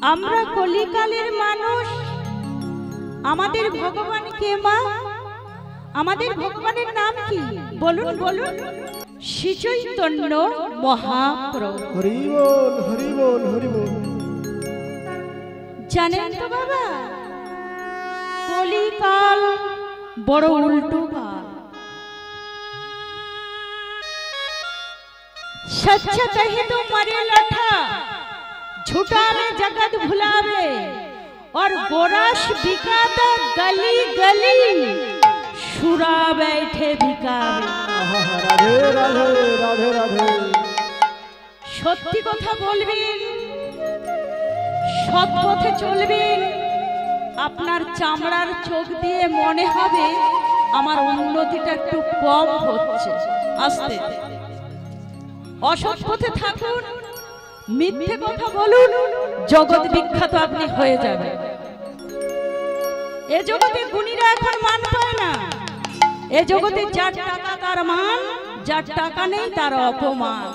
আমরা কলিকালের মানুষ। আমাদের ভগবান কে মা? আমাদের ভগবানের নাম কি? বলুন বলুন। শ্রী চৈতন্য মহাপ্রভু। হরি বল হরি বল হরি বল। জানেন তো বাবা, কলিকাল বড় উল্টো কাল। सच कहे तो मरे लठा, झूठा में जगत भुलावे, और गोरस बिकाता गली गली, सुरा बैठे बिकावे। রাধে রাধে রাধে রাধে। সত্যি কথা বলবেন, সৎ পথে চলবেন, আপনার চামড়ার চোখ দিয়ে মনে হবে আমার উন্নতিটা একটু কম হচ্ছে। আস্তে অসৎ পথে থাকুন, মিথ্যে কথা বলুন, জগৎ বিখ্যাত আপনি হয়ে যাবেন। এ জগতে গুণীরা এখন মান পায় না। এ জগতে যার টাকা তার মান, যার টাকা নেই তার অপমান।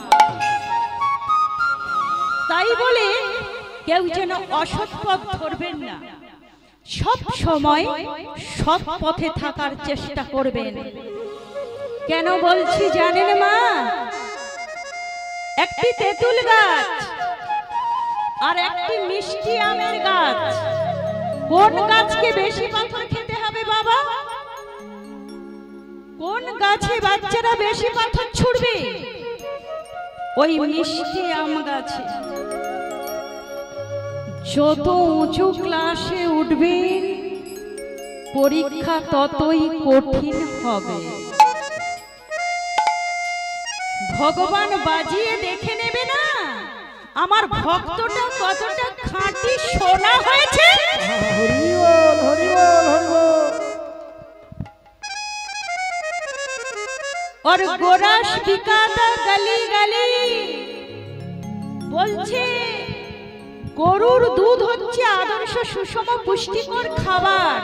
তাই বলে কেউ যেন অসৎ পথ ধরবেন না, সব সময় সৎ পথে থাকার চেষ্টা করবেন। কেন বলছি জানেন মা? একটি তেঁতুল গাছ আর একটি মিষ্টি আমের গাছ, কোন গাছকে বেশি পাথর খেতে হবে বাবা? কোন গাছে বাচ্চারা বেশি পাথর ছুড়বে? ওই মিষ্টি আম গাছে। যত উঁচু ক্লাসে উঠবেন পরীক্ষা ততই কঠিন হবে। ভগবান বাজিয়ে দেখে নেবে না আমার ভক্তটা কতটা খাঁটি সোনা হয়েছে। হরি বল হরি বল হরি বল। और गोरस बिकाता गली गली। বলছে গরুর দুধ হচ্ছে আদর্শ সুষম পুষ্টিকর খাবার,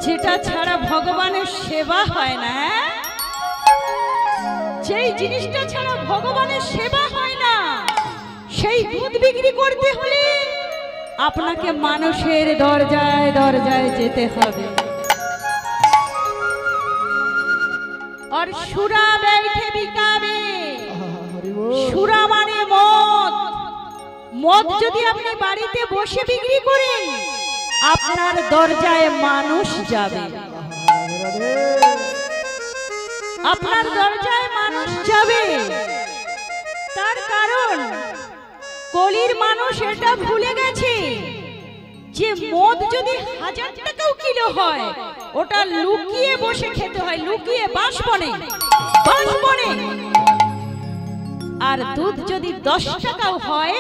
যেটা ছাড়া ভগবানের সেবা হয় না। যেই জিনিসটা ছাড়া ভগবানের সেবা হয় না, সেই দুধ বিক্রি করতে হলে আপনাকে মানুষের দরজায় দরজায় যেতে হবে। और সুরা बैठे बिकावे। সুরা মানে মদ। মদ যদি আপনি বাড়িতে বসে বিক্রি করেন, আপনার দরজায় মানুষ যাবে। আপনার দরজায় মানুষ যাবে। তার কারণ কলির মানুষ এটা ভুলে গেছে যে মদ যদি 1000 টাকাও কিলো হয়, ওটা লুকিয়ে বসে খেতে হয়, লুকিয়ে বাঁশবনে। আর দুধ যদি 10 টাকাও হয়,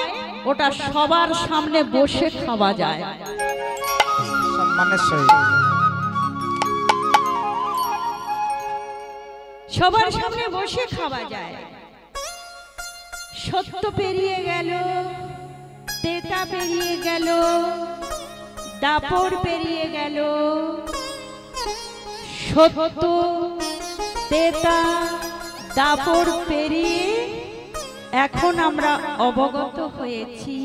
ওটা সবার সামনে বসে খাওয়া যায়, সম্মানের সহিত। সবার সামনে বসে খাওয়া যায়। সত্য পেরিয়ে গেল, তেতা পেরিয়ে গেল, দাপর পেরিয়ে গেল। সত্য তেতা দাপর পেরিয়ে এখন আমরা অবগত হয়েছি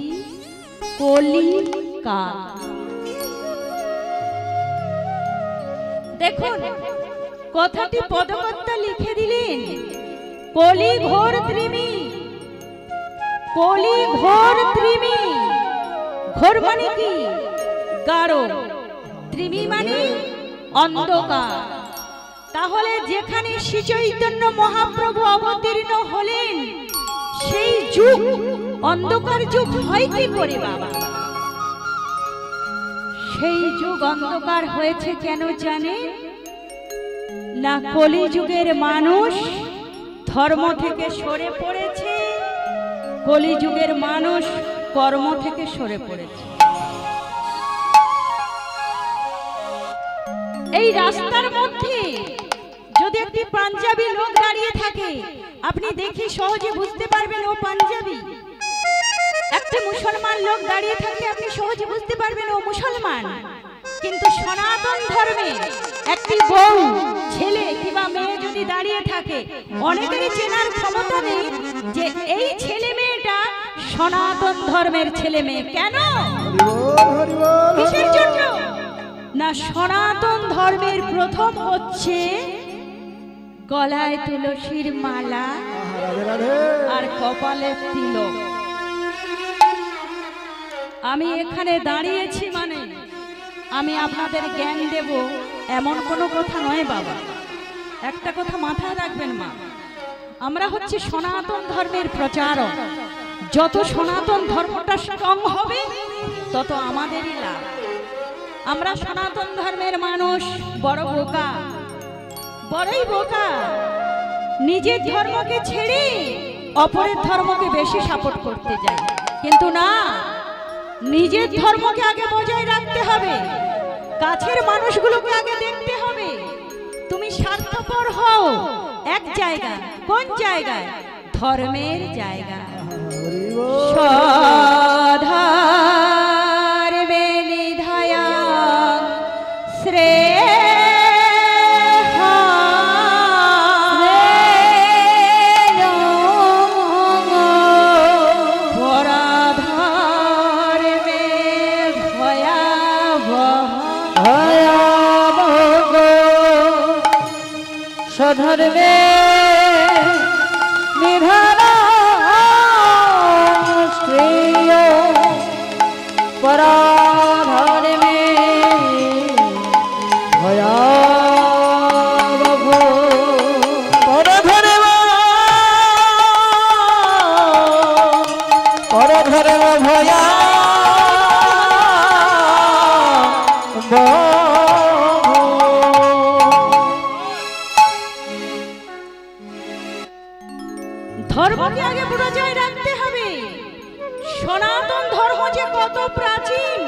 কলিকাল। দেখুন কথাটি পদকর্তা লিখে দিলেন, কলি ঘোর ত্রিমি। কলি ঘোর ত্রিমি। ঘোর মানে কি? গাঢ়। ত্রিমি মানে অন্ধকার। তাহলে যেখানে শ্রী চৈতন্য মহাপ্রভু অবতীর্ণ হলেন, সেই যুগ অন্ধকার যুগ হয় কি করে বাবা? সেই যুগ অন্ধকার হয়েছে কেন জানেন না? কলিযুগের মানুষ ধর্ম থেকে সরে পড়েছে, কলিযুগের মানুষ কর্ম থেকে সরে পড়েছে। এই রাস্তার মধ্যে যদি একটি পাঞ্জাবি লোক দাঁড়িয়ে থাকে, আপনি দেখে সহজে বুঝতে পারবেন ও পাঞ্জাবি। একটি মুসলমান লোক দাঁড়িয়ে থাকলে আপনি সহজে বুঝতে পারবেন ও মুসলমান। কিন্তু সনাতন ধর্মে একটি বউ, ছেলে কিংবা মেয়ে যদি দাঁড়িয়ে থাকে, অনেকেরই চেনার ক্ষমতা নেই যে এই ছেলে মেয়েটা সনাতন ধর্মের ছেলে মেয়ে। কেন? হরি বল কিসের জন্য? না, সনাতন ধর্মের প্রথম হচ্ছে গলায় তুলসীর মালা রাধে রাধে আর কপালে তিলক। আমি এখানে দাঁড়িয়েছি মানে আমি আপনাদের জ্ঞান দেব এমন কোনো কথা নয় বাবা। একটা কথা মাথায় রাখবেন মা, আমরা হচ্ছে সনাতন ধর্মের প্রচারক। যত সনাতন ধর্মটা স্ট্রং হবে তত আমাদেরই লাভ। আমরা সনাতন ধর্মের মানুষ বড় বোকা, বড়ই বোকা। নিজের ধর্মকে ছেড়ে অপরের ধর্মকে বেশি সাপোর্ট করতে যাই, কিন্তু না, নিজের ধর্মকে আগে বজায় রাখতে হবে, কাছের মানুষগুলোকে আগে দেখতে হবে। তুমি স্বার্থপর হও এক জায়গা, কোন জায়গায়? ধর্মের জায়গা। হরি বল স্বধর্মে নিধায়া শ্রেয় ধর্মে নিধান শ্রেয় পরাধর্মে ভয়াবহ পরধর্ম ভয়াবহ। ধর্মকে আগে বজায় রাখতে হবে। সনাতন ধর্ম যে কত প্রাচীন,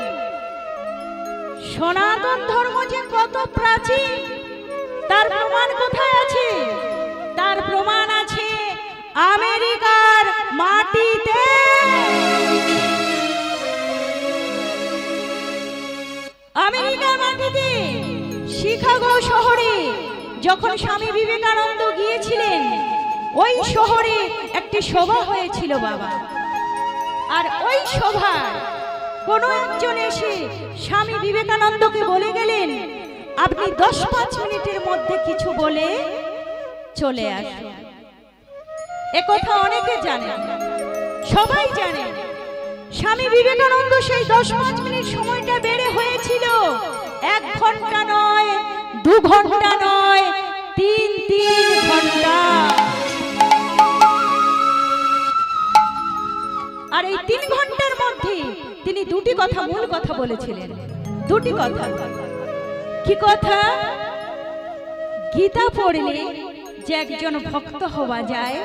সনাতন ধর্ম যে কত প্রাচীন তার প্রমাণ কোথায় আছে? তার প্রমাণ আছে আমেরিকার মাটিতে। আমেরিকার মাটিতে শিকাগো শহরে যখন স্বামী বিবেকানন্দ গিয়েছিলেন, ওই শহরে একটি সভা হয়েছিল বাবা। আর ওই সভায় কোনো একজন এসে স্বামী বিবেকানন্দকে বলে গেলেন, আপনি 10-5 মিনিটের মধ্যে কিছু বলে চলে আসুন। একথা অনেকে জানেন, সবাই জানেন। স্বামী বিবেকানন্দ সেই 10-5 মিনিট সময়টা বেড়ে হয়েছিল 1 ঘন্টা নয়, 2 ঘন্টা নয়, 3 ঘন্টা। আর এই 3 ঘন্টার মধ্যে তিনি দুটি কথা, মূল কথা বলেছিলেন। দুটি কথা। কি কথা? গীতা পড়লে যে একজন ভক্ত হওয়া যায়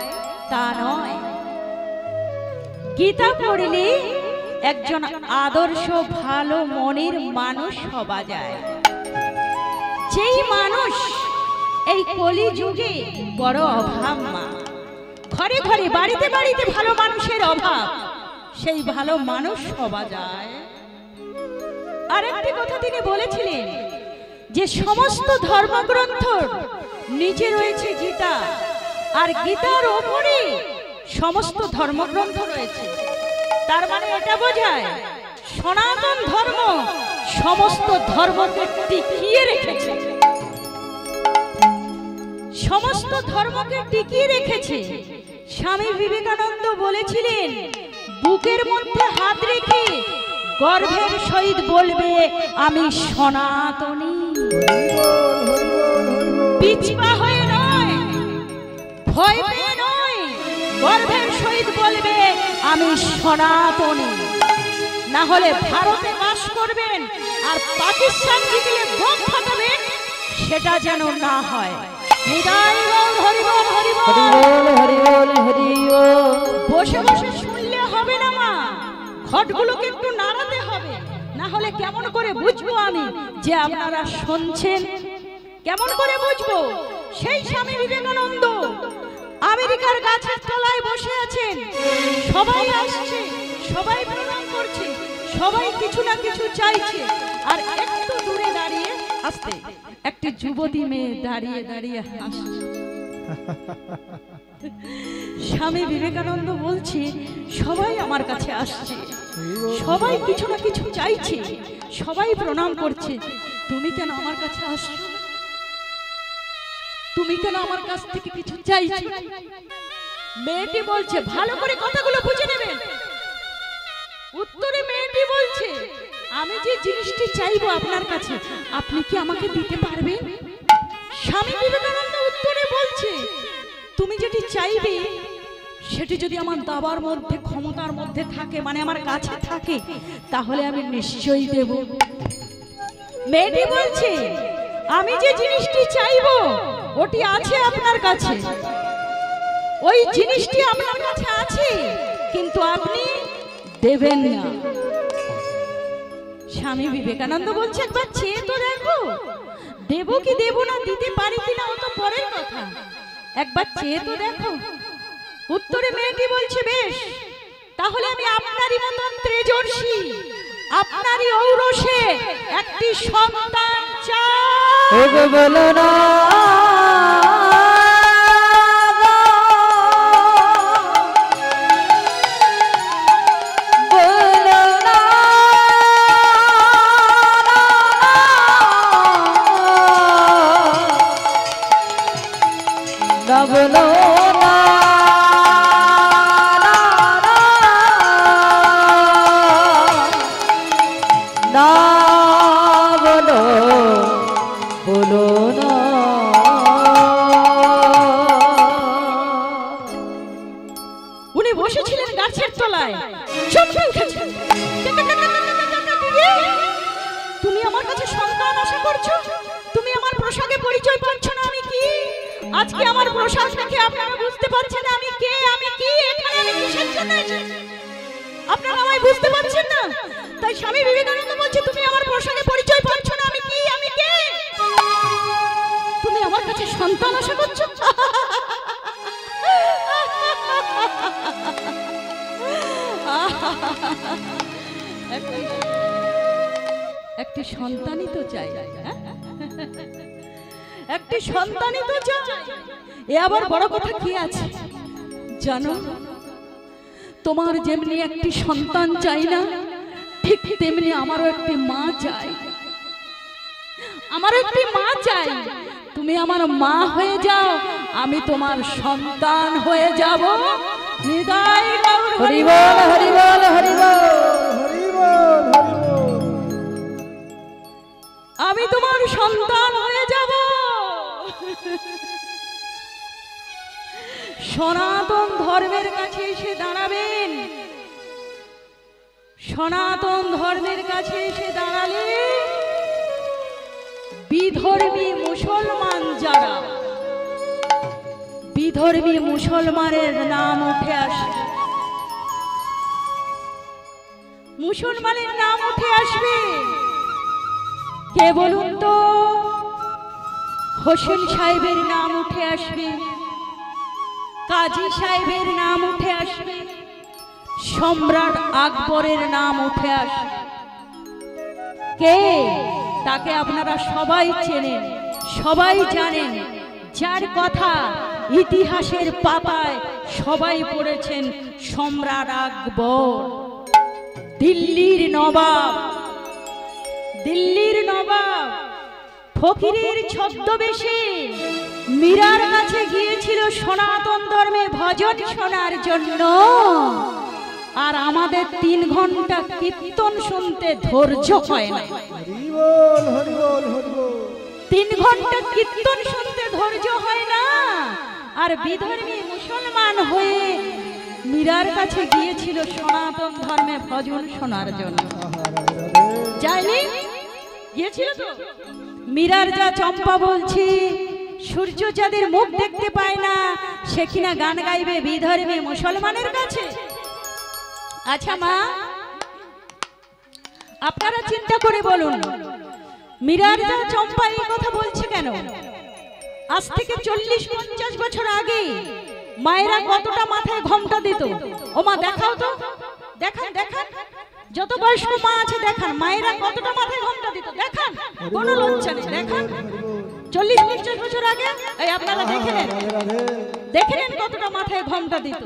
তা নয়, গীতা পড়লে একজন আদর্শ ভালো মনের মানুষ হওয়া যায়। যেই মানুষ এই কলি যুগে বড় অভাব মা, ঘরে ঘরে বাড়িতে বাড়িতে ভালো মানুষের অভাব, সেই ভালো মানুষ হওয়া যায়। আরেকটি কথা তিনি বলেছিলেন যে সমস্ত ধর্মগ্রন্থ নিচে রয়েছে গীতা, আর গীতার ওপরে সমস্ত ধর্মগ্রন্থ রয়েছে। তার মানে এটা বোঝায় সনাতন ধর্ম সমস্ত ধর্মকে টিকিয়ে রেখেছে, সমস্ত ধর্মকে টিকিয়ে রেখেছে। স্বামী বিবেকানন্দ বলেছিলেন, বুকের মধ্যে হাত রেখে গর্বের সহিত বলবে আমি সনাতনী। পিছপা হয়ে নয়, ভয় পেয়ে নয়, গর্বের সহিত বলবে আমি সনাতনী। না হলে ভারতে বাস করবেন আর পাকিস্তান জিতলে বোম ফাটাবেন, সেটা যেন না হয়। বসে বসে শুনলে হবে না মা, ঘটগুলোকে একটু নাড়াতে হবে, না হলে কেমন করে বুঝবো আমি যে আপনারা শুনছেন? কেমন করে বুঝবো? সেই স্বামী বিবেকানন্দ আমেরিকার গাছের তলায় বসে আছেন, সবাই আসছে, সবাই প্রণাম করছে, সবাই কিছু না কিছু চাইছে। আর একটু দূরে দাঁড়িয়ে আসতে একটি যুবতী মেয়ে দাঁড়িয়ে দাঁড়িয়ে হাসছে। স্বামী বিবেকানন্দ বলছে সবাই আমার কাছে আসছে, সবাই কিছু না কিছু চাইছে, সবাই প্রণাম করছে, তুমি কেন আমার কাছে আসছো? তুমি কেন আমার কাছ থেকে কিছু চাইছো? মেয়েটি বলছে, ভালো করে কথাগুলো বুঝে নেবেন। উত্তরে মেয়েটি বলছে, আমি যে জিনিসটি চাইবো আপনার কাছে, আপনি কি আমাকে দিতে পারবেন? স্বামী বিবেকানন্দ উত্তরে বলছে, তুমি যেটি চাইবে সেটি যদি আমার দাবার মধ্যে, ক্ষমতার মধ্যে থাকে, মানে আমার কাছে থাকে, তাহলে আমি নিশ্চয়ই দেব। মেয়েটি বলছে, আমি যে জিনিসটি চাইবো ওটি আছে আপনার কাছে, ওই জিনিসটি আপনার কাছে আছে, কিন্তু আপনি দেবেন না। স্বামী বিবেকানন্দ বলছে, একবার চেয়ে তো দেখো, দেব কি দেব না, দিতে পারি কিনা ও তো পরের কথা, একবার চেয়ে তো দেখো। উত্তরে মেয়েটি বলছে, বেশ, তাহলে আমি আপনারই মতন ত্রেজর্ষী, আপনারই ঔরসে একটি সন্তান চাই। বলো না বলো না বলো বলো না। উনি বসেছিলেন গাছের তলায়, তুমি আমার কাছে সন্তান আশা করছো, তুমি আমার পোশাকে পরিচয় পাচ্ছ না আমি কি? আজকে আমার পোশাক দেখে আপনারা বুঝতে পারছেন না আমি কে, আমি কি, এখানে আমি কিসের জন্য এসেছি? আপনারা আমায় বুঝতে পারছেন না? তাই স্বামী বিবেকানন্দ বলছে, তুমি আমার পোশাকে পরিচয় পাচ্ছ না আমি কি, আমি কে? তুমি আমার কাছে সন্তান আশা করছো? একটি সন্তানই তো চাই, একটি সন্তানই তো চাই। এ আবার বড় কথা কি আছে জানো? তোমার যেমনি একটি সন্তান চাই না, ঠিক তেমনি আমারও একটি মা চাই, আমারও একটি মা চাই। তুমি আমার মা হয়ে যাও, আমি তোমার সন্তান হয়ে যাব। নিদায় গৌর হরি বল হরি বল হরি বল হরি বল হরি বল। আমি তোমার সন্তান হয়ে যাব। সনাতন ধর্মের কাছে এসে দাঁড়াবেন, সনাতন ধর্মের কাছে এসে দাঁড়ালে বিধর্মী মুসলমান যারা, বিধর্মী মুসলমানের নাম উঠে আসে, মুসলমানের নাম উঠে আসবে। কে বলুন তো? হোসেন সাহেবের নাম উঠে আসবে, কাজী সাহেবের নাম উঠে আসবে, সম্রাট আকবরের নাম উঠে আসবে। কে? তাকে আপনারা সবাই চেনেন, সবাই জানেন, যার কথা ইতিহাসের পাতায় সবাই পড়েছেন, সম্রাট আকবর, দিল্লির নবাব। দিল্লির নবাব ফকিরের ছদ্মবেশে মীরার কাছে গিয়েছিল সনাতন ধর্মে ভজন শোনার জন্য, আর আমাদের 3 ঘন্টা কীর্তন শুনতে ধৈর্য হয় না। হরি বল হরি বল হরি বল। 3 ঘন্টা কীর্তন শুনতে ধৈর্য হয় না, আর বিধর্মী মুসলমান হয়ে মীরার কাছে গিয়েছিল সনাতন ধর্মে ভজন শোনার জন্য। যায়নি? গিয়েছিল তো? মীরার যা চম্পা বলছি, সূর্য যাদের মুখ দেখতে পায় না, সে কিনা গান গাইবে বিধর্মী মুসলমানের কাছে? আচ্ছা মা, আপনারা চিন্তা করে বলুন, মীরার যা চম্পা এই কথা বলছে কেন? আজ থেকে 40-50 বছর আগে মায়েরা কতটা মাথায় ঘোমটা দিত? ও মা দেখাও তো, দেখান দেখান, যত বয়স্ক মা আছে দেখান, মায়েরা কতটা মাথায় ঘোমটা দিত দেখান, কোনো লজ্জা নেই, দেখান। 40-50 বছর আগে এই আপনারা দেখে নেন, রাধে রাধে। দেখে নেন কতটা মাথায় ঘোমটা দিত।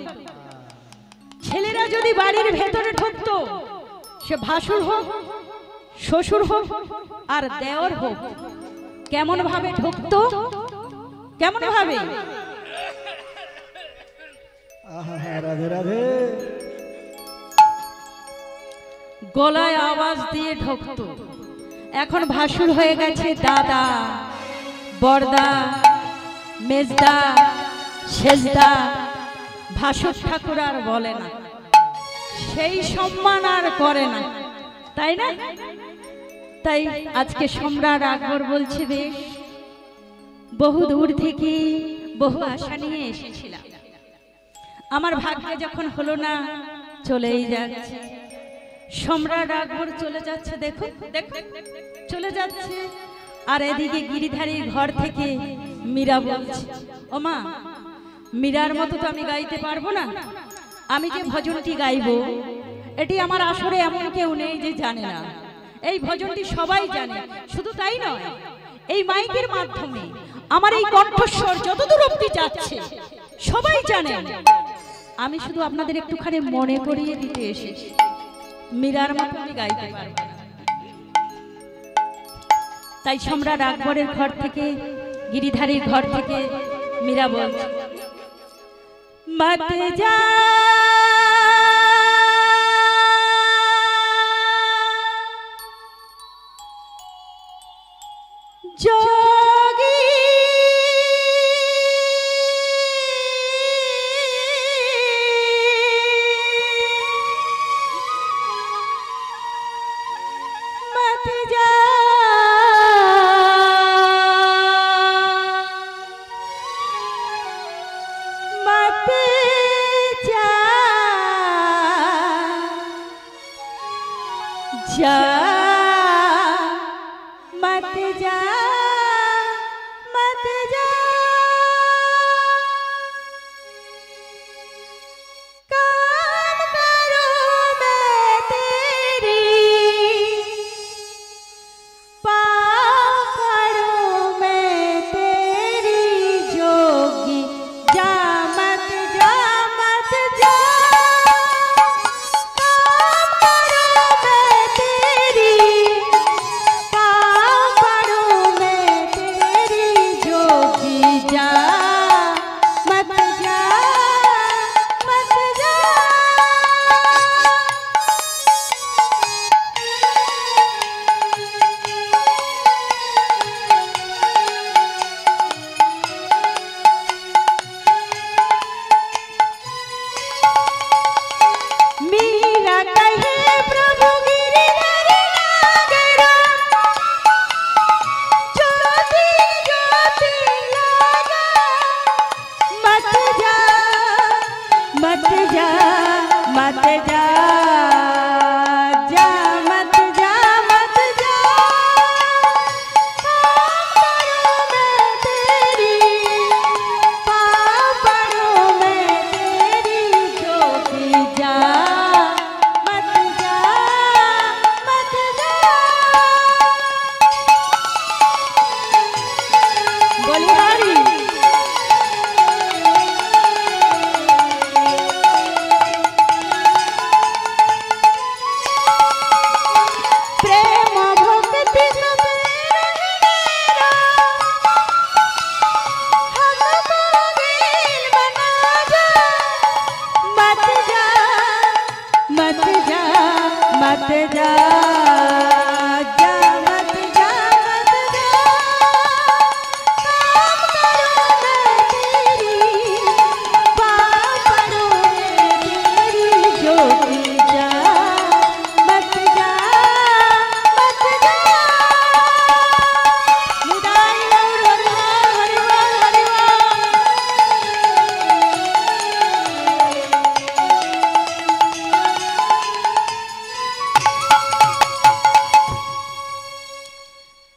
ছেলেরা যদি বাড়ির ভেতরে ঢুকতো, সে ভাসুর হোক, শ্বশুর হোক আর দেওর হোক, কেমন ভাবে ঢুকতো, কেমন ভাবে? আহা রাধে রাধে। গলায় আওয়াজ দিয়ে ঢুকতো। এখন ভাসুর হয়ে গেছে দাদা, বড়দা, মেজদা, সেজদা, ভাসুর ঠাকুর আর বলে না, সেই সম্মান আর করে না, তাই না? তাই আজকে সম্রাট আকবর বলছে, বেশ বহু দূর থেকে বহু আশা নিয়ে এসেছিলাম, আমার ভাগ্যে যখন হলো না, চলেই যাচ্ছে। সম্রাট আকবর চলে যাচ্ছে, দেখো দেখো চলে যাচ্ছে। আর এদিকে গিরিধারীর ঘর থেকে মীরা বলছে, ও মা, মীরার মতো তো আমি গাইতে পারবো না, আমি যে ভজনটি গাইবো এটি আমার আসরে এমন কেউ নেই যে জানে না। এই ভজনটি সবাই জানে, শুধু তাই নয়, এই মাইকের মাধ্যমে আমার এই কণ্ঠস্বর যতদূর অবধি যাচ্ছে সবাই জানে। আমি শুধু আপনাদের একটুখানি মনে করিয়ে দিতে এসেছি, মীরার মতো আমি গাইতে পারবো না। তাই সম্রাট আকবরের ঘর থেকে, গিরিধারীর ঘর থেকে মীরা বলছে, মত যা যোগী मत जा मत जा जा मत जा मत जा काम करूं मैं तेरी पाँव पड़ूं मैं तेरी जोगी जा मत जा मत जा काम करूं मैं तेरी पाँव पड़ूं मैं तेरी जोगी जा मत जा मत जा। मीरा कहे प्रभु गिरिधर नागरा, ज्योति ज्योति लागा, मत जा मत जा मत जा जा मत जा मत जा पाँव पड़ूं मैं तेरी पाँव पड़ूं मैं तेरी जोगी जा मत जा मत जा। बोली हरी प्रेम भक्ति सब मेरा, हमको दिल बना जा मत जा मत जा मत जा जा मत जा मत जा काम करूं मैं तेरी पाँव पड़ूं मैं तेरी जोगी जा मत जा मत जा। निदाई गौर हरि बोल हरि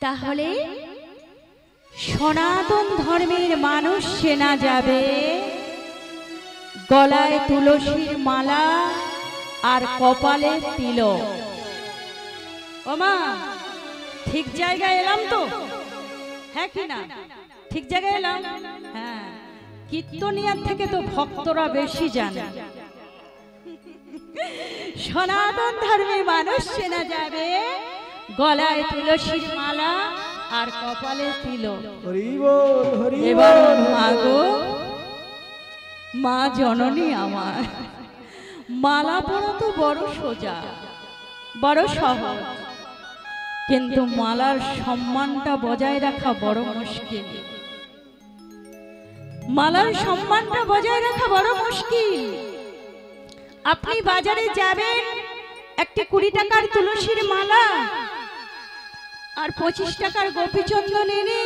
তাহলে সনাতন ধর্মের মানুষ চেনা যাবে গলায় তুলসীর মালা আর কপালে তিলক। ও মা, ঠিক জায়গায় এলাম তো? হ্যাঁ কি না? ঠিক জায়গায় এলাম। হ্যাঁ, কীর্তনিয়ার থেকে তো ভক্তরা বেশি জানে। সনাতন ধর্মের মানুষ চেনা যাবে গলায় তুলসীর মালা আর কপালে তিলক। হরি বল, হরি এবার বল। মা গো, মা জননী আমার, মালা পরা তো বড় সোজা, বড় সহজ, কিন্তু মালার সম্মানটা বজায় রাখা বড় মুশকিল। মালার সম্মানটা বজায় রাখা বড় মুশকিল। আপনি বাজারে যাবেন, একটি 20 টাকার তুলসীর মালা আর 25 টাকার গোপীচন্দন এনে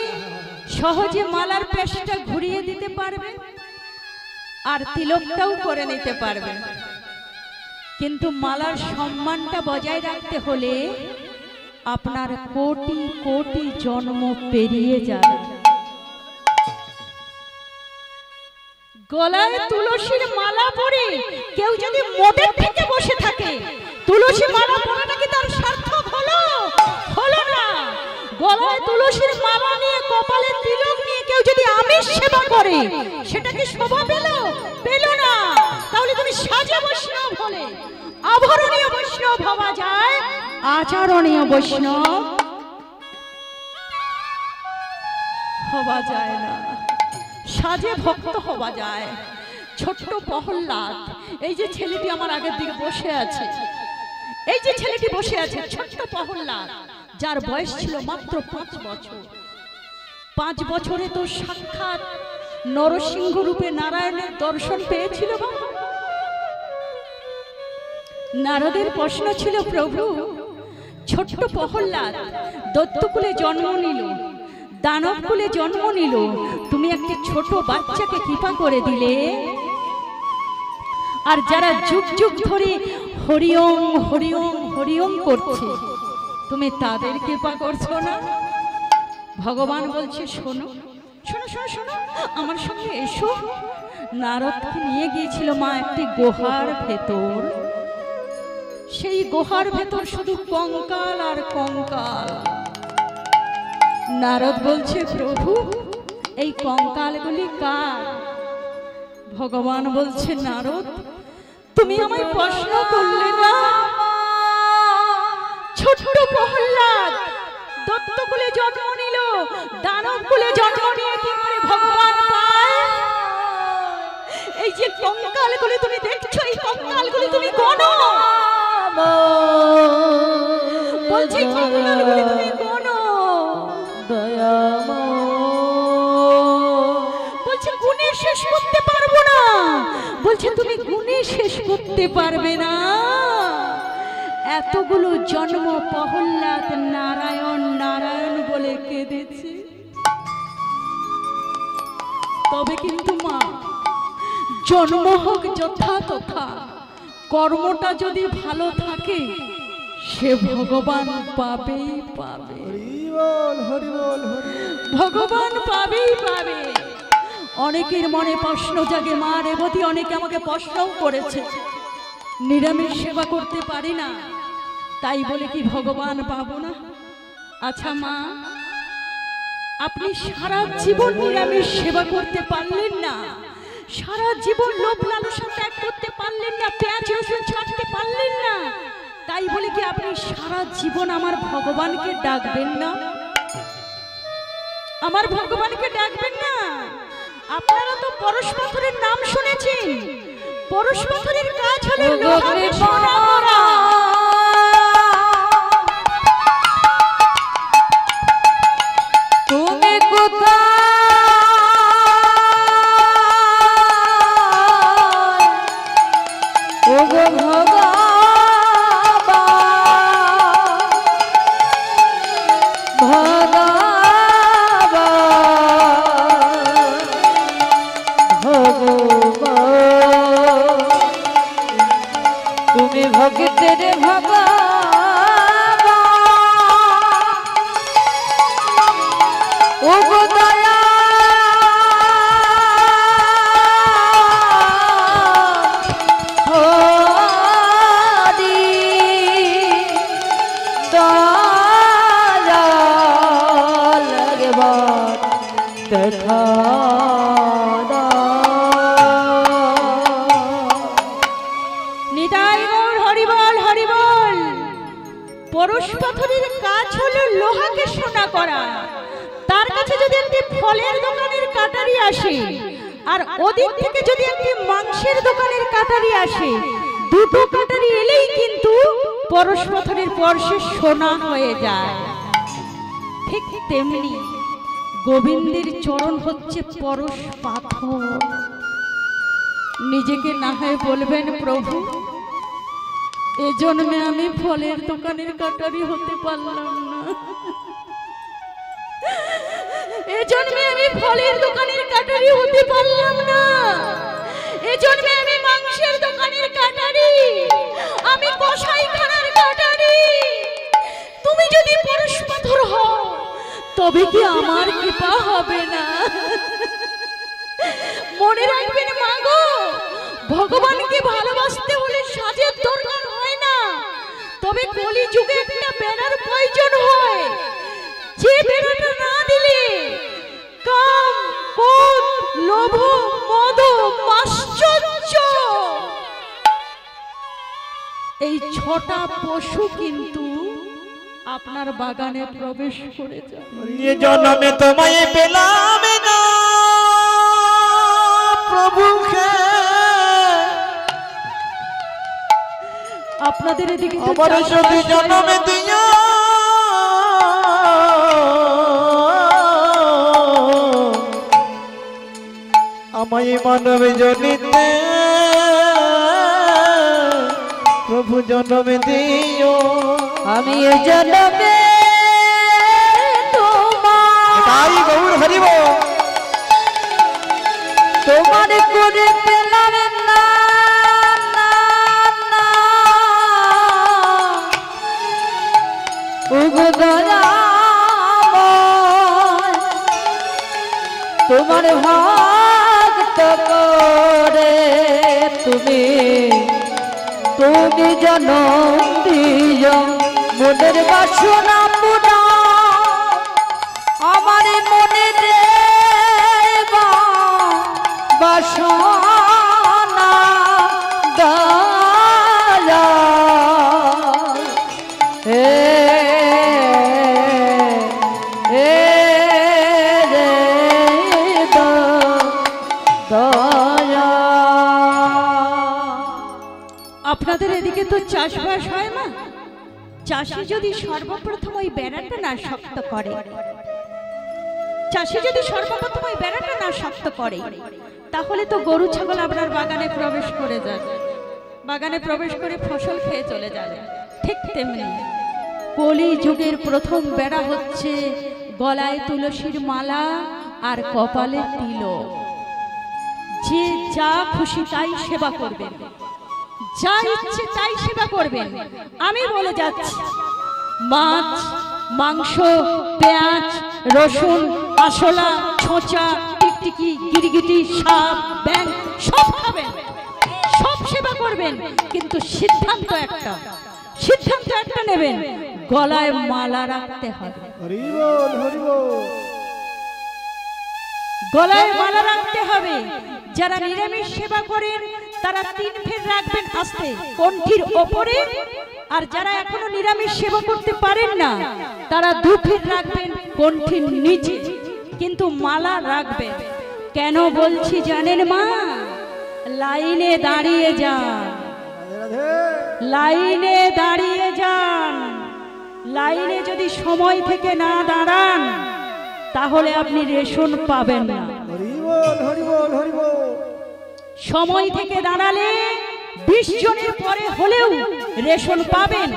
সহজে মালার পেশটা ঘুরিয়ে দিতে পারবেন আর তিলকটাও করে নিতে পারবেন। কিন্তু মালার সম্মানটা বজায় রাখতে হলে আপনার কোটি কোটি জন্ম পেরিয়ে যাবে। গলায় তুলসীর মালা পরে কেউ যদি মোদের থেকে বসে থাকে, তুলসী মালা পরাটা কি তার সার্থক হলো? হলো না। গলায় তুলসীর মালা নিয়ে, কপালে তিলক নিয়ে কেউ যদি আমিষ সেবা করে, সেটা কি শোভা পেল? পেল না। তাহলে তুমি সাজে বৈষ্ণব হলে, আভরণীয় বৈষ্ণব হওয়া যায়, আচরণীয় বৈষ্ণব হওয়া যায় না। সাজে ভক্ত হওয়া যায়। ছোট্ট প্রহ্লাদ, এই যে ছেলেটি আমার আগের দিকে বসে আছে, এই যে ছেলেটি বসে আছে, ছোট্ট প্রহ্লাদ, যার বয়স ছিল মাত্র 5 বছর। 5 বছরে তো সাক্ষাৎ নরসিংহ রূপে নারায়ণের দর্শন পেয়েছিল। নারদের প্রশ্ন ছিল, প্রভু, ছোট্ট প্রহ্লাদ দৈত্যকুলে জন্ম নিল, দানব কুলে জন্ম নিল, তুমি একটি ছোট বাচ্চাকে কৃপা করে দিলে, আর যারা যুগ যুগ ধরে হরিওম হরিওম হরিওম করছে, তুমি তাদের কৃপা করছো না? ভগবান বলছে, শোনো শোনো শোনো শোনো, আমার সঙ্গে এসো। নারদকে নিয়ে গিয়েছিল মা একটি গুহার ভেতর। সেই গুহার ভেতর শুধু কঙ্কাল আর কঙ্কাল। নারদ বলছে, প্রভু, এই কঙ্কালগুলি কার? ভগবান বলছে, নারদ, তুমি আমায় প্রশ্ন করলে না? ছোট্ট প্রহ্লাদ দত্তকুলে জন্ম নিল, দানব কুলে জন্ম নিয়ে কি করে ভগবান পায়? এই যে কঙ্কালগুলি তুমি দেখছো, এই কঙ্কালগুলি তুমি গণো। বলছি, কঙ্কালগুলি তুমি গণো। বলছে, গুণে শেষ করতে পারবো না। বলছে, তুমি গুণে শেষ করতে পারবে না। এতগুলো জন্ম প্রহ্লাদ নারায়ণ নারায়ণ বলে কেঁদেছে। তবে কিন্তু মা, জন্ম হোক যথা তথা, কর্মটা যদি ভালো থাকে, সে ভগবান পাবেই পাবে। হরি বল, হরি বল, হরি বল। ভগবান পাবেই পাবে। অনেকের মনে প্রশ্ন জাগে, মা রেবতী, অনেকে আমাকে প্রশ্নও করেছে, নিরামিষ সেবা করতে পারি না, তাই বলে কি ভগবান পাবো না? আচ্ছা মা, আপনি সারা জীবন নিরামিষ সেবা করতে পারলেন না, সারা জীবন লোভ লালসা ত্যাগ করতে পারলেন না, পেঁয়াজ রসুন ছাড়তে পারলেন না, তাই বলে কি আপনি সারা জীবন আমার ভগবানকে ডাকবেন না? আমার ভগবানকে ডাকবেন না? আপনারা তো পরশ পাথরের নাম শুনেছেন। পরশ পাথরের কাজ হলো লোহাকে সোনা করা। তুমি কোথায় ওগো ভগবান, তুমি ভক্তে দেখা নিতাই গৌর হরিবল হরিবল। পরশ পাথরের কাজ হলো লোহাকে সোনা করা। তার কাছে যদি একটি ফলের দোকানের কাটারি আসে আর ওদিক থেকে যদি একটি মাংসের দোকানের কাটারি আসে, দুটো কাটারি এলেই কিন্তু পরশ পাথরের পরশে সোনা হয়ে যায়। ঠিক তেমনি গোবিন্দের চরণ হচ্ছে পরশ পাথর। নিজেকে না হয় বলবেন প্রভু, এ জন্মে আমি ফলের দোকানের কাটারি হতে পারলাম না, এ জন্মে আমি ফলের দোকানের কাটারি হতে পারলাম না, এ জন্মে আমি মাংসের দোকানের কাটারি, আমি কসাইখানার কাটারি। তুমি যদি পরশ পাথর হও তবে কি আমার কৃপা হবে না? মনে রাখবেন মা গো, ভগবানকে ভালোবাসতে হলে সাজের দরকার হয় না, তবে কলি যুগে একটা বেড়ার প্রয়োজন হয়। যে বেড়াটা না দিলে কাম, ক্রোধ, লোভ, মদ, মাশ্চর্য এই ছটা পশু কিন্তু আপনার বাগানে প্রবেশ করে যাবে। এ জন্মে তোমায় পেলাম না প্রভুকে, আপনাদের এদিকে তো আমার চাষবাস শুধু হয় না। জন্মে দিও আমায় মানব জনিতে প্রভু জন্মে দিও। আমি এ জন্মে তাই গৌর হরিব তোমার করে পেলাম না, ওগো দয়াময়, তোমার ভক্ত করে তুমি জনম দিও, মনের বাসনা পুরা আমার মনে দেবা বাসনা দয়া আপনাদের এদিকে তো চাষবাস হয় না। চাষি যদি সর্বপ্রথম ওই বেড়াটা না শক্ত করে, চাষি যদি সর্বপ্রথম ওই বেড়াটা না শক্ত করে, তাহলে তো গরু ছাগল আপনার বাগানে প্রবেশ করে যাবে, বাগানে প্রবেশ করে ফসল খেয়ে চলে যাবে। ঠিক তেমনি কলি যুগের প্রথম বেড়া হচ্ছে গলায় তুলসীর মালা আর কপালে তিলক। যে যা খুশি তাই সেবা করবেন, যা ইচ্ছে তাই সেবা করবেন। আমি বলে যাচ্ছি, মাছ, মাংস, পেঁয়াজ, রসুন, আশলা, ছোঁচা, টিকটিকি, গিরগিটি, সাপ, ব্যাং সব খাবেন, সব সেবা করবেন, কিন্তু সিদ্ধান্ত একটা নেবেন, গলায় মালা রাখতে হবে। হরি বল হরি বল। গলায় মালা রাখতে হবে। যারা নিরামিষ সেবা করেন তারা 3 ফের রাখবেন আস্তে কণ্ঠির ওপরে, আর যারা এখনো নিরামিষ সেবা করতে পারেন না তারা 2 ফের রাখবেন কণ্ঠির নিচে, কিন্তু মালা রাখবেন। কেন বলছি জানেন মা? লাইনে দাঁড়িয়ে যান, লাইনে দাঁড়িয়ে যান। লাইনে যদি সময় থেকে না দাঁড়ান তাহলে আপনি রেশন পাবেন না। হরি বল হরি বল হরি বল। সময় থেকে দাঁড়ালে 20 জনের পরে হলেও রেশন পাবেন।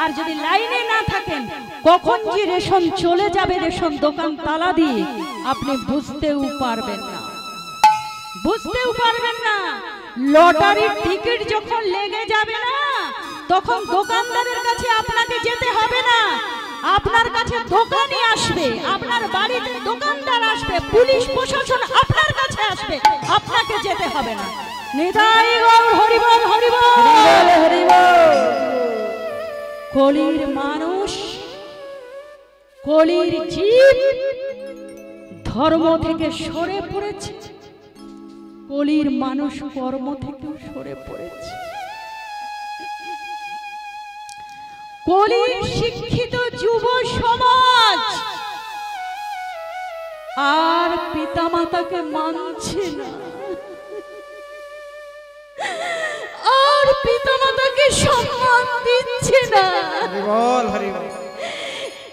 আর যদি লাইনে না থাকেন, কখন যে রেশন চলে যাবে রেশন দোকান তালা দিয়ে আপনি বুঝতেও পারবেন না, বুঝতেও পারবেন না। লটারির টিকিট যখন লেগে যাবে না, তখন দোকানদারের কাছে আপনাকে যেতে হবে না, আপনার কাছে দোকানই আসবে, আপনার বাড়িতে দোকানদার আসবে, পুলিশ প্রশাসন আপনার কাছে আসবে, আপনাকে যেতে হবে না। নিতাই গৌর হরি বল হরি বল হরি বল। কলির মানুষ, কলির জীব ধর্ম থেকে সরে পড়েছে, কলির মানুষ কর্ম থেকেও সরে পড়েছে। কলির শিক্ষিত যুব সমাজ আর পিতামাতাকে মানছে না, আর পিতামাতাকে সম্মান দিচ্ছে না।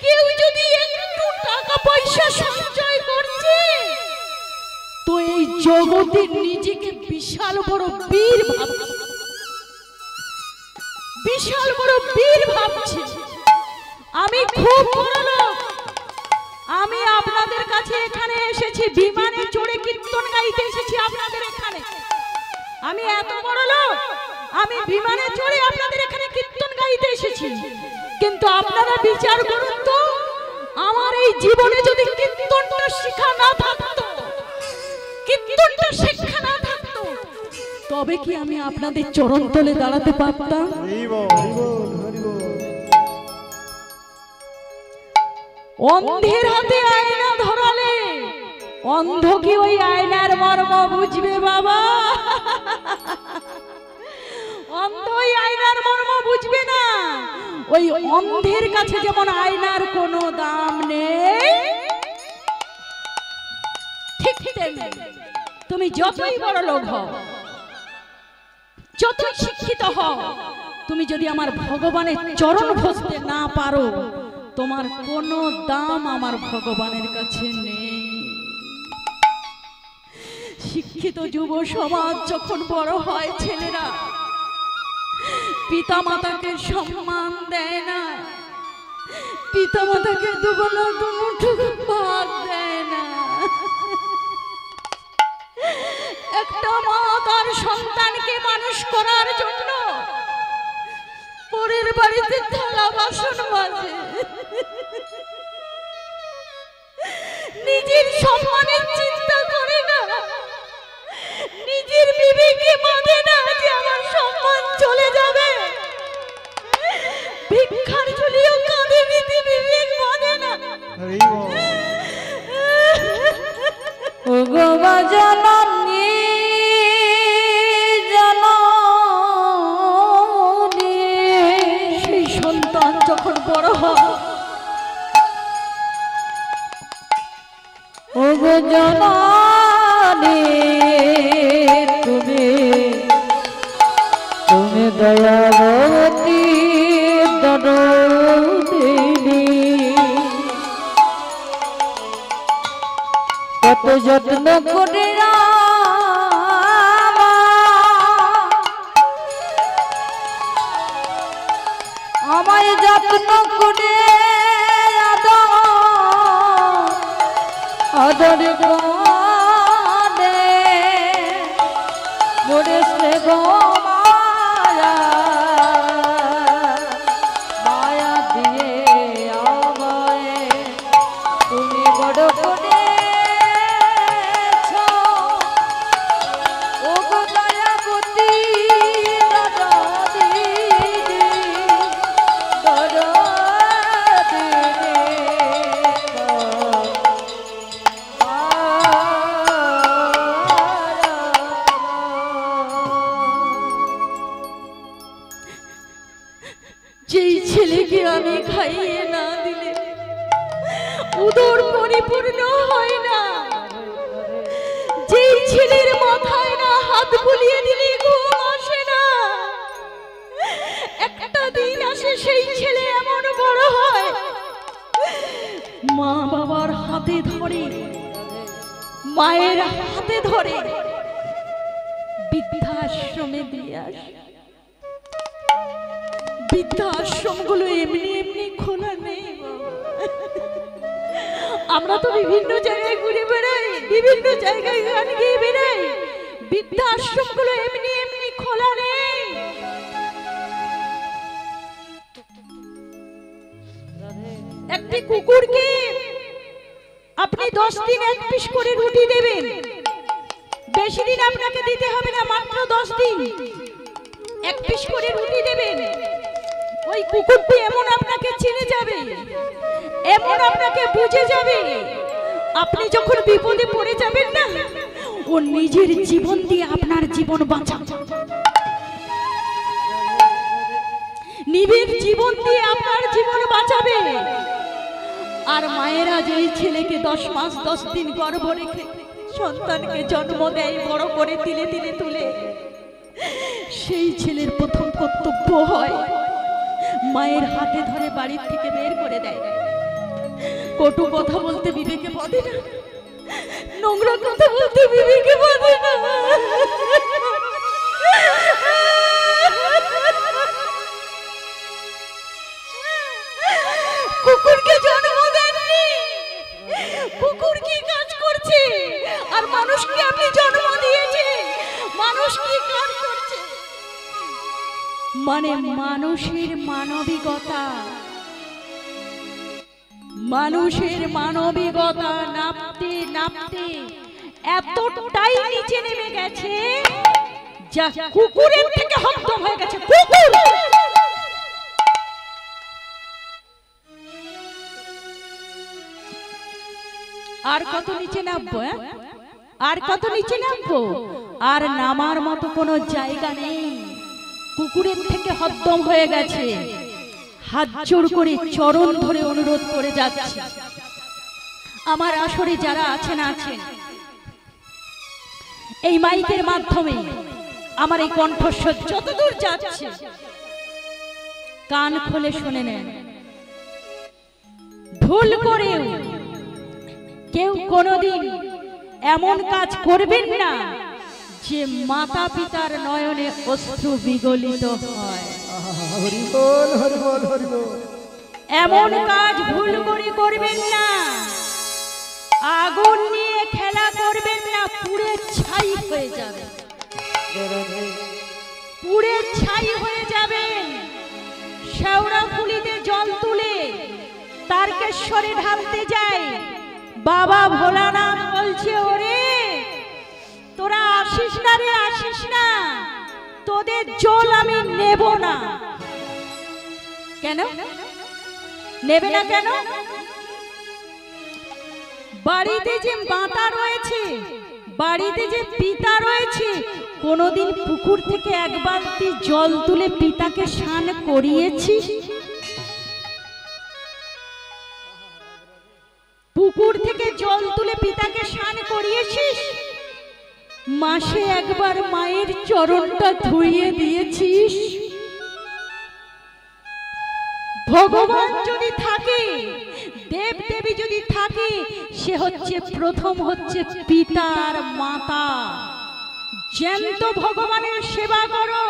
কেউ যদি একটু টাকা পয়সা সঞ্চয় করছে তো এই জগতে নিজেকে বিশাল বড় বীর ভাবছে, বিশাল বড় বীর ভাবছে। আমি খুব বড় লোক, আমি আপনাদের কাছে এখানে এসেছি, বিমানে চড়ে কীর্তন গাইতে এসেছি আপনাদের এখানে। আমি এত বড় লোক, আমি বিমানে চড়ে আপনাদের এখানে কীর্তন গাইতে এসেছি। কিন্তু আপনারা বিচার করুন তো, আমার এই জীবনে যদি কীর্তনটা শিক্ষা না থাকতো, কীর্তনটা শিক্ষা না থাকতো, তবে কি আমি আপনাদের চরণ তলে দাঁড়াতে পারতাম? অন্ধের হাতে আয়না ধরালে অন্ধ কি ওই আয়নার মর্ম বুঝবে বাবা? অন্ধ ওই আয়নার মর্ম বুঝবে না। ওই অন্ধের কাছে যেমন আয়নার কোনো দাম নেই, ঠিক তেমনি তুমি যতই বড় লোক হও, যতই শিক্ষিত হও, তুমি যদি আমার ভগবানের চরণ ঘষতে না পারো, তোমার কোনো দাম আমার ভগবানের কাছে নেই। শিক্ষিত যুব সমাজ যখন বড় হয়, ছেলেরা পিতা মাতাকে সম্মান দেয় না, পিতা মাতাকে দুবেলা দুমুঠো ভাত দেয় না। একটা মা তার সন্তানকে মানুষ করার জন্য পরের বাড়িতে থালা বাসন মাজে, নিজের সম্মানের চিন্তা করে না, নিজের বিবেকে বাঁধে না যে আমার সম্মান চলে যাবে। ভিক্ষার ঝুলিও কাঁধে নিতে বিবেক বাঁধে না। ও গো জননী জননী, সেই সন্তান যখন বড় হয়, ও গো জননী তুমি তুমি দয়াবতী দরদিনী, কত যত্ন করে আমায় যত্ন করে আদর করে মোরে সে গো মায়া, মায়া দিয়ে আমায় তুমি বড় করে যেই ছেলেকে আমি খাইয়ে না দিলে উদর পরিপূর্ণ হয় না, যেই ছেলের মাথায় না হাত বুলিয়ে দিলে ঘুম আসে না, একটা দিন আসে সেই ছেলে এমন বড় হয় মা বাবার হাতে ধরে, মায়ের হাতে ধরে বৃদ্ধাশ্রমে দিয়ে আসে। বৃদ্ধাশ্রমগুলো এমনি এমনি খোলা নেই, আমরা তো বিভিন্ন জায়গায় ঘুরে বেড়াই, বিভিন্ন জায়গায় গান গেয়ে বেড়াই, বৃদ্ধাশ্রমগুলো এমনি এমনি খোলা নেই। একটি কুকুরকে আপনি 10 দিন 1 পিস করে রুটি দেবেন, বেশি দিন আপনাকে দিতে হবে না, মাত্র 10 দিন 1 পিস করে রুটি দেবেন। ওই কুকুরটি এমন আপনাকে চিনে যাবে, এমন আপনাকে বুঝে যাবে, আপনি যখন বিপদে পড়ে যাবেন না, ও নিজের জীবন দিয়ে আপনার জীবন বাঁচাবে, নিজের জীবন দিয়ে আপনার জীবন বাঁচাবে। আর মায়েরা যেই ছেলেকে 10 মাস 10 দিন গর্ভ রেখে সন্তানকে জন্ম দেয়, বড় করে তিলে তিলে তুলে, সেই ছেলের প্রথম কর্তব্য হয় মায়ের হাতে ধরে বাড়ির থেকে বের করে দেয়। কটু কথা বলতে বিবেকে বাঁধে না, নোংরা কথা বলতে বিবেকে বাঁধে না। কুকুরকে জন্ম দেননি, কুকুর কি কাজ করছে? আর মানুষকে আপনি জন্ম দিয়েছে, মানুষ কি কাজ করছে? মানে মানুষের মানবিকতা, মানুষের মানবিকতা নাপতে নাপতে এতটাই নিচে নেমে গেছে যা কুকুরের থেকে হত্যম হয়ে গেছে। কুকুর আর কত নিচে নামবো? আর কত নিচে নামবো? আর নামার মতো কোনো জায়গা নেই, কুকুরের থেকে হত্যম হয়ে গেছে। হাত জোড় করে চরণ ধরে অনুরোধ করে যাচ্ছে, আমার আসরে যারা আছেন আছেন, এই মাইকের মাধ্যমে আমার এই কণ্ঠস্বর যতদূর যাচ্ছে কান খুলে শুনে নেন। ভুল করেও কেউ কোনোদিন এমন কাজ করবেন না যে মাতা পিতার নয়নে অশ্রু বিগলিত হয়। হরি বল হরি বল হরি বল। এমন কাজ ভুল করে করবেন না। আগুন নিয়ে খেলা করবেন না, পুড়ে ছাই হয়ে যাবে, পুড়ে ছাই হয়ে যাবেন। শেওড়া ফুলিতে জল তুলে তারকেশ্বরে ঢালতে যায়, বাবা ভোলানাথ বলছে, ওরে তোরা আসিস না রে, আসিস না, তোদের জল আমি নেব না। কেন নেবে না? কেন? বাড়িতে যে মাতা রয়েছে, বাড়িতে যে পিতা রয়েছে, কোনোদিন পুকুর থেকে এক বালতি জল তুলে পিতাকে স্নান করিয়েছিস? পুকুর থেকে জল তুলে পিতাকে স্নান করিয়েছিস? মাসে একবার মায়ের চরণটা ধুইয়ে দিয়েছিস? ভগবান যদি থাকে, দেব দেবী যদি থাকে, সে হচ্ছে প্রথম হচ্ছে পিতা আর মাতা। জ্যান্ত ভগবানের সেবা করো।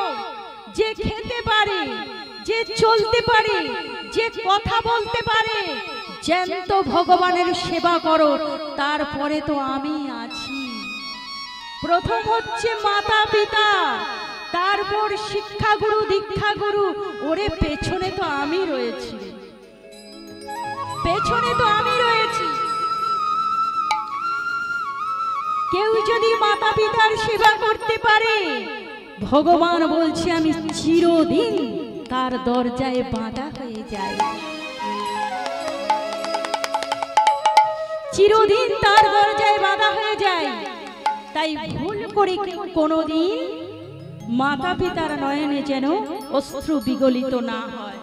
যে খেতে পারে, যে চলতে পারে, যে কথা বলতে পারে, জ্যান্ত ভগবানের সেবা করো। তারপরে তো আমি আছি। প্রথম হচ্ছে মাতা পিতা, তারপর শিক্ষাগুরু দীক্ষাগুরু। ওরে পেছনে তো আমি রয়েছি, পেছনে তো আমি রয়েছি। কেউ যদি মাতা পিতার সেবা করতে পারে, ভগবান বলছে আমি চিরদিন তার দরজায় বাঁধা হয়ে যাই, চিরদিন তার দরজায় বাঁধা হয়ে যায়। তাই ভুল করে কেউ কোনোদিন মাতা পিতার নয়নে যেন অশ্রু বিগলিত না হয়।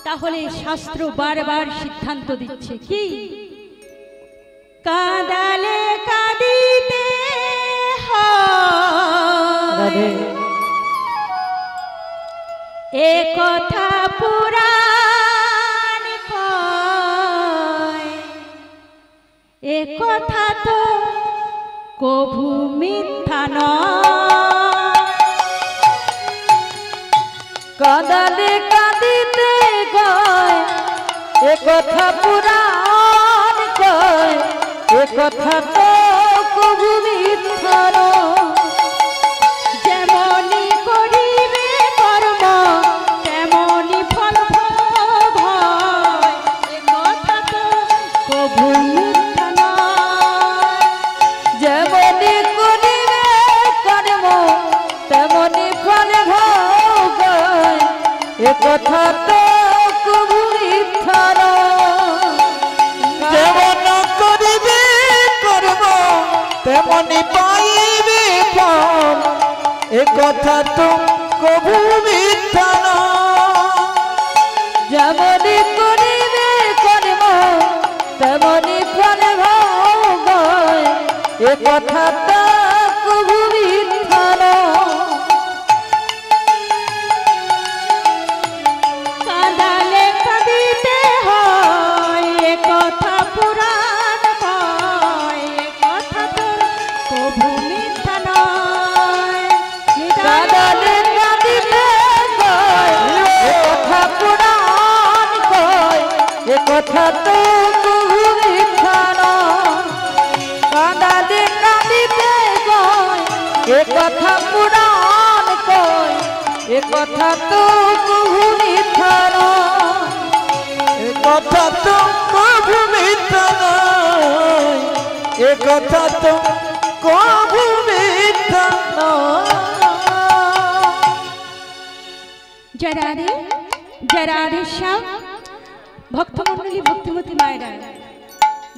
তাহলে শাস্ত্র বারবার সিদ্ধান্ত দিচ্ছে কি, কাঁদালে কাঁদিতে হয়, এ কথা পুরাণ কয়, এ কথা তো কভু মিথ্যা নয়। কাঁদালে কাঁদিতে গয়, এ কথা পুরাণ কয়, এ কথা তো কভু মিথ্যা নয়। যেমনি করিবে কর্ম তেমনি ফল ভোগ হয়, এ কথা তো কভু মিথ্যা নয়। যেমনি করিবে কর্ম তেমনি ফল ভোগ হয়, এ কথা তো কভু মিথ্যা নয়। যেমন কথা তো কবু মিথ্যা নয়। যেমনি করিবে কর্ম তেমনি ফল ভোগ, এ কথাটা কবু মিথ্যা নয়। কাঁদালে কাঁদিতে হয় এ কথা পুরাণ কয়, এ কথা তো কবু মিথ্যা নয়। কাঁদালে কাঁদিতে কয় এ কথা পুরাণ কয়, এ কথা তো কবু মিথ্যা নয়। কাঁদালে কাঁদিতে কয় এ কথা পুরাণ কয়, এ কথা তো কবু মিথ্যা নয়। এ কথা তো কবু মিথ্যা নয়, এ কথা তো কবু মিথ্যা নয়। যারা রে শ্যাম ভক্তমণ্ডলী ভক্তিমতী মায়েরা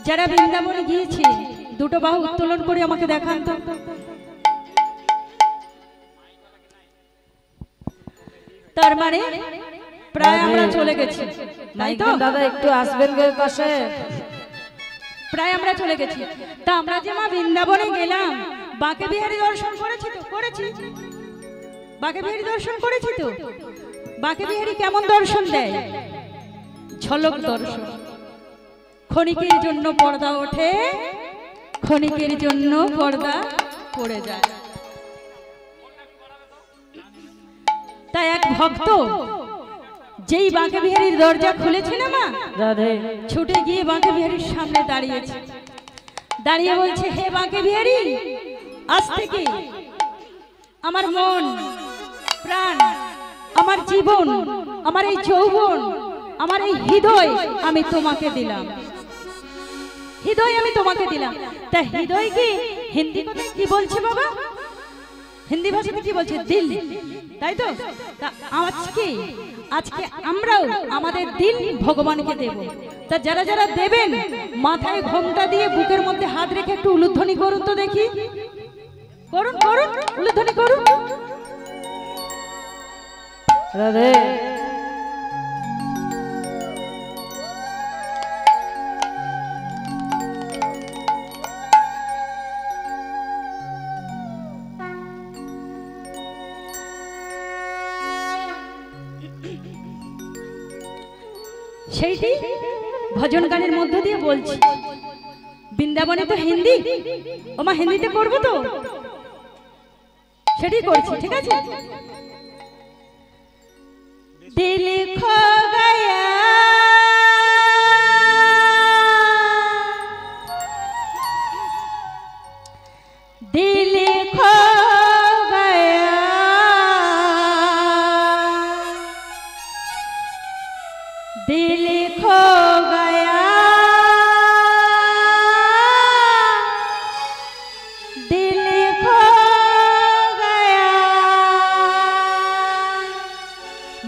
যারা বৃন্দাবনে গিয়েছে দুটো বাহু উত্তোলন করে আমাকে দেখান তো। তার মানে প্রায় আমরা চলে গেছি, তাই তো? দাদা একটু আসবেন গো পাশে। প্রায় আমরা চলে গেছি। তা আমরা যে মা বৃন্দাবনে গেলাম, বাঁকে বিহারী দর্শন করেছি তো? করেছি। বাঁকে বিহারী দর্শন করেছি তো? বাঁকে বিহারী কেমন দর্শন দেয়? ঝলক দর্শন। ক্ষণিকের জন্য পর্দা ওঠে, ক্ষণিকের জন্য পর্দা পড়ে যায়। তাই এক ভক্ত যেই বাঁকে বিহারীর দরজা খুলেছে না মা, রাধে ছুটে গিয়ে বাঁকে বিহারীর সামনে দাঁড়িয়েছে। দাঁড়িয়ে বলছে, হে বাঁকে বিহারী, আজ থেকে আমার মন প্রাণ, আমার জীবন, আমার এই যৌবন, আমার এই হৃদয় আমি তোমাকে দিলাম। হৃদয় আমি তোমাকে দিলাম। তা হৃদয় কি হিন্দি কথায় কি বলছে বাবা? হিন্দি ভাষাতে কি বলছে? দিল, তাই তো? তা আজকে আমরাও আমাদের দিল ভগবানকে দেব। তা যারা যারা দেবেন মাথায় ঘোমটা দিয়ে বুকের মধ্যে হাত রেখে একটু উলুধ্বনি করুন তো দেখি। করুন করুন, উলুধ্বনি করুন। রাধে সেইটি ভজন গানের মধ্য দিয়ে বলছি। বৃন্দাবনে তো হিন্দি, ওমা হিন্দিতে করবো তো, সেটি করছি, ঠিক আছে? দিল খো গয়া দিল খো গয়া दिल खो गया, दिल खो गया,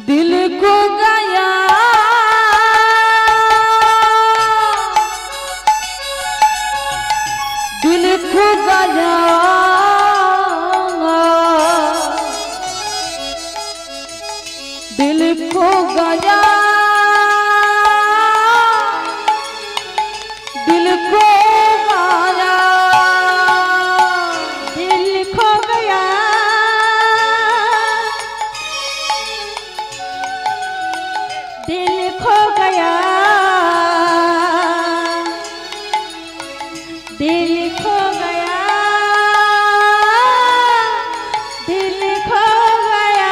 दिल को गया, दिल खो गया, दिल खो गया, दिल खो गया, दिल खो गया, दिल खो गया, दिल खो गया, दिल खो गया।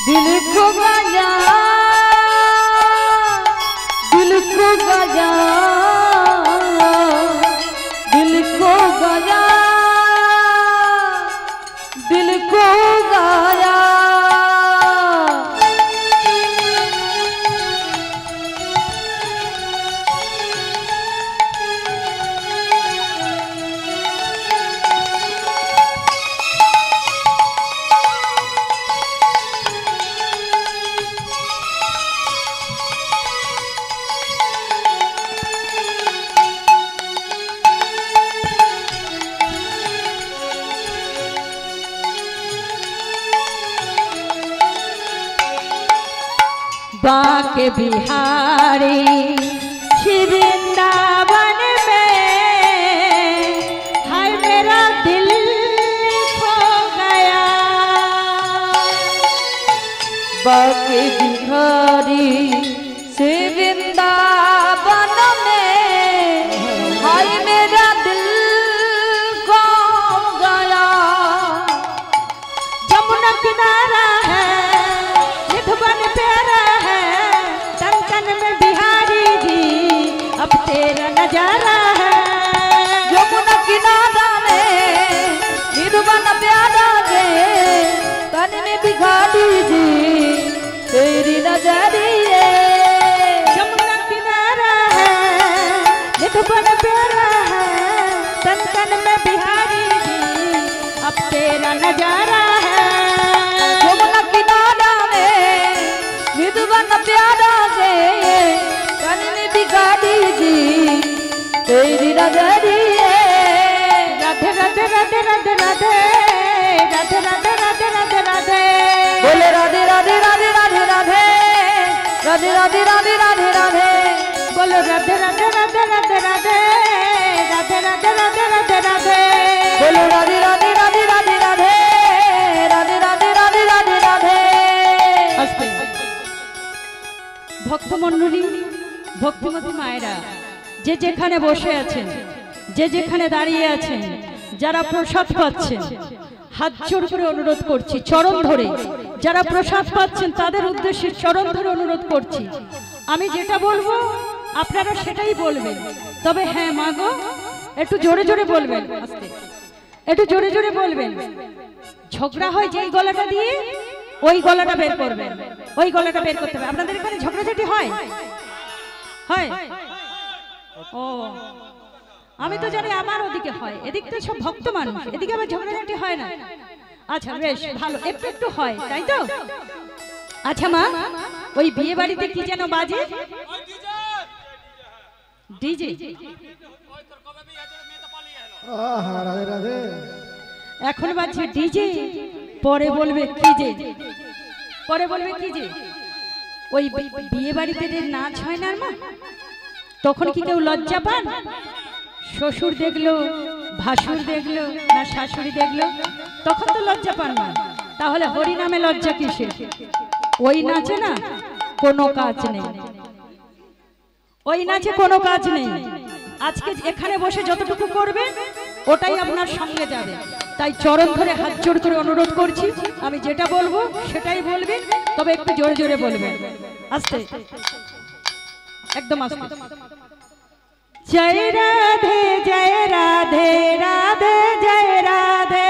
दिल खो गया, दिल खो गया, दिल खो गया, दिल खो गया। बाके बिहारी श्री वृंदावन में हाय मेरा दिल खो गया। बाके बिहारी श्री वृंदावन में हाय मेरा दिल खो गया। जमुना किनारा है निधवन प्यारा है तन तन में बिहारी जी अब तेरा नजारा है। यमुना किनारा में निधवन प्यारा गे तन में बिहारी जी तेरी नजरिए। जमुना किनारा है निधवन प्यारा है तन तन में बिहारी जी अब तेरा नजारा है। यमुना किनारा में निधवन प्यारा गे तन में बिहारी जी तेरी नजरिए। राधे राधे राधे राधे राधे राधे राधे राधे राधे राधे बोले राधे राधे राधे राधे राधे राधे राधे राधे राधे राधे बोलो राधे राधे राधे राधे राधे राधे राधे राधे राधे राधे बोलो राधे राधे राधे राधे राधे राधे राधे राधे राधे राधे। আসবে ভক্তমণ্ডলী ভক্তিমতী মায়েরা যে যেখানে বসে আছেন যে যেখানে দাঁড়িয়ে আছেন যারা প্রসাদ পাচ্ছেন হাত জোড় করে অনুরোধ করছি চরণ ধরে যারা প্রসাদ পাচ্ছেন তাদের উদ্দেশ্যে চরণ ধরে অনুরোধ করছি আমি যেটা বলবো আপনারা সেটাই বলবেন। তবে হ্যাঁ মা গো একটু জোরে জোরে বলবেন আস্তে একটু জোরে জোরে বলবেন। ঝগড়া হয় যেই গলাটা দিয়ে ওই গলাটা বের করবেন ওই গলাটা বের করতে হবে। আপনাদের এখানে ঝগড়াঝাটি হয় হয় ও আমি তো জানি আমার ওদিকে হয় এদিক তো সব ভক্ত মানুষ এদিকে আবার ঝগড়াঝাটি হয় না। আচ্ছা বেশ ভালো একটু একটু হয় তাই তো। আচ্ছা মা ওই বিয়ে বাড়িতে কি যেন বাজে ডিজে আহা রাধে রাধে এখন বাজছে ডিজে পরে বলবে কি যে পরে বলবে কি যে ওই বিয়ে বাড়িতে যে নাচ হয় না মা তখন কি কেউ লজ্জা পান? শ্বশুর দেখলো ভাসুর দেখলো না শাশুড়ি দেখলো তখন তো লজ্জা পান না। তাহলে হরি নামে লজ্জা কিসের? ওই নাচে না কোনো কাজ নেই ওই নাচে কোনো কাজ নেই। আজকে এখানে বসে যতটুকু করবে ওটাই আপনার সঙ্গে যাবে। তাই চরণ ধরে হাত জোড় করে অনুরোধ করছি আমি যেটা বলবো সেটাই বলবেন তবে একটু জোরে জোরে বলবেন আস্তে একদম আস্তে। জয় রাধে জয় রাধে রাধে জয় রাধে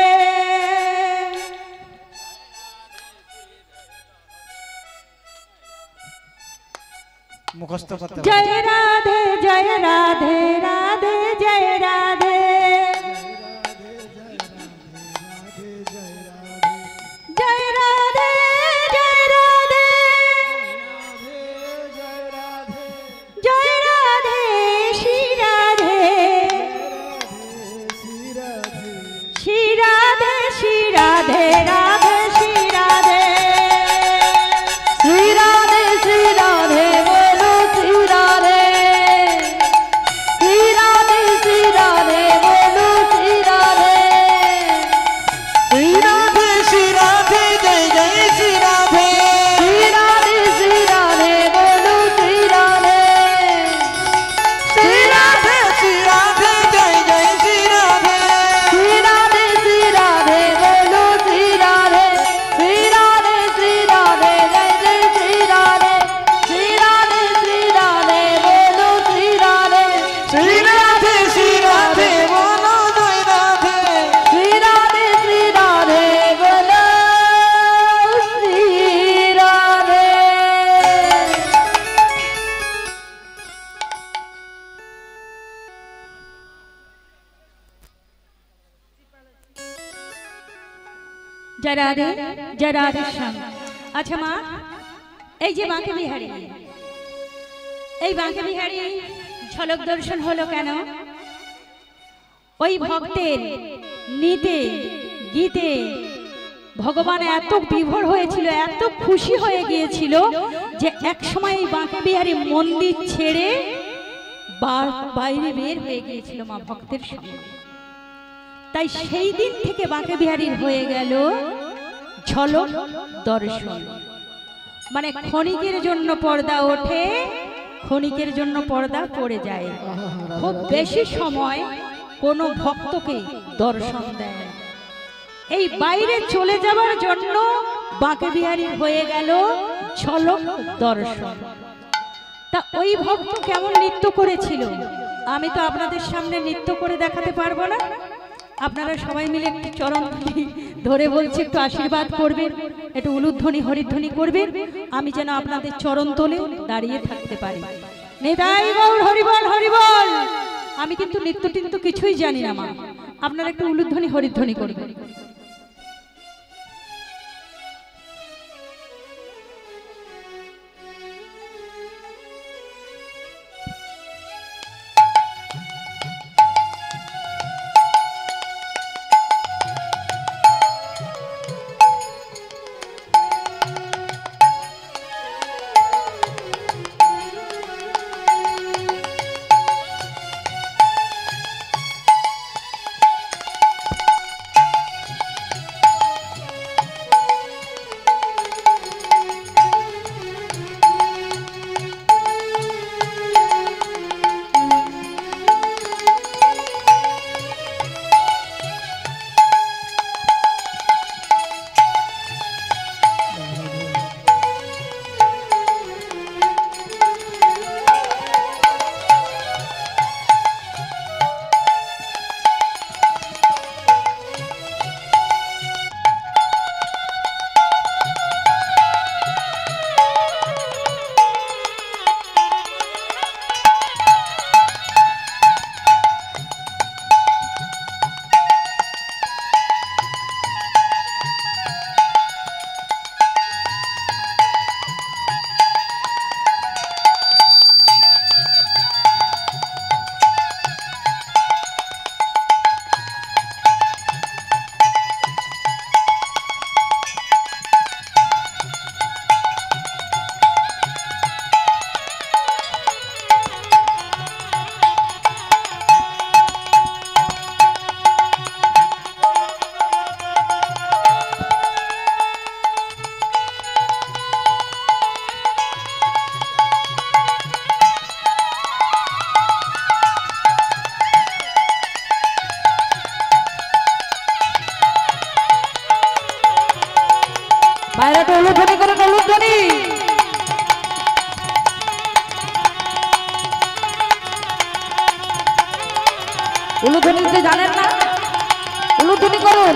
মুখস্থ করতে হবে। জয় রাধে জয় রাধে রাধে জয় রাধে জয় রাধে জয় রাধে জয় রাধে শ্রী রাধে শ্রী রাধে শ্রী রাধে রাধে শ্রী রাধে श्री राधे श्री राधे बोलो श्री राधे श्री राधे श्री राधे बोलो श्री राधे श्री राधे श्री राधे जय जय श्री राधे श्री राधे श्री राधे बोलो श्री राधे श्री राधे श्री राधे जय जय श्री राधे श्री राधे श्री राधे बोलो श्री राधे श्री राधे श्री राधे जय जय श्री राधे श्री राधे श्री राधे बोलो श्री राधे श्री राधे श्री राधे बोलो जय राधे श्री राधे बोलो श्री राधे। জয় রাধে জয় রাধে শ্যাম। আচ্ছা মা এই যে বাঁকে বিহারী এই বাঁকে বিহারী ঝলক দর্শন হলো কেন? ওই ভক্তের নিতে গীতে ভগবান এত বিভোর হয়েছিল, এত খুশি হয়ে গিয়েছিল যে এক সময় এই বাঁকে বিহারী মন্দির ছেড়ে বাইরে বের হয়ে গিয়েছিল মা ভক্তের সঙ্গে। তাই সেই দিন থেকে বাঁকে বিহারীর হয়ে গেল ঝলক দর্শন, মানে ক্ষণিকের জন্য পর্দা ওঠে, ক্ষণিকের জন্য পর্দা পড়ে যায়, খুব বেশি সময় কোনো ভক্তকে দর্শন দেয়। এই বাইরে চলে যাওয়ার জন্য বাঁকে বিহারীর হয়ে গেল ঝলক দর্শন। তা ওই ভক্ত কেমন নৃত্য করেছিল আমি তো আপনাদের সামনে নৃত্য করে দেখাতে পারবো না। আপনারা সবাই মিলে একটু চরণ ধরে বলছি, একটু আশীর্বাদ করবেন, একটু উলুধ্বনি হরিধ্বনি করবেন, আমি যেন আপনাদের চরণ তলে দাঁড়িয়ে থাকতে পারি। নিতাই গৌর হরিবল হরিবল। আমি কিন্তু নৃত্য টিত্য কিছুই জানি না মা, আপনারা একটু উলুধ্বনি হরিধ্বনি করবেন। উলুধ্বনি দিতে জানেন না, উলুধ্বনি করুন।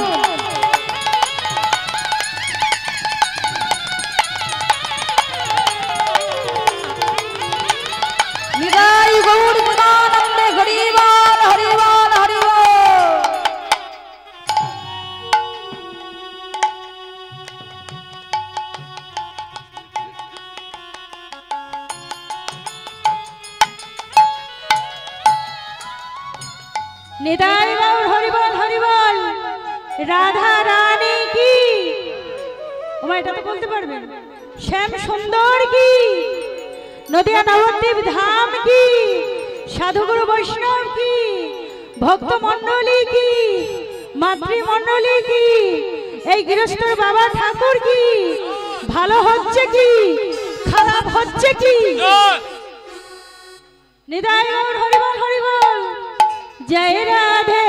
নিতাই গৌর প্রেমানন্দে হরিবল হরিবল হরিবল। নিতাই গৌর হরিবল হরিবল। রাধা রানী কি, ওমা এটা তো বলতে পারবেন। শ্যাম সুন্দর কি, নদিয়া নবদ্বীপ ধাম কি, সাধুগুরু বৈষ্ণব কি, ভক্ত মণ্ডলী কি, মাতৃমণ্ডলী কি, এই গৃহস্থর বাবা ঠাকুর কি, ভালো হচ্ছে কি খারাপ হচ্ছে কি। নিতাই গৌর হরিবল হরিবল। জয় রাধে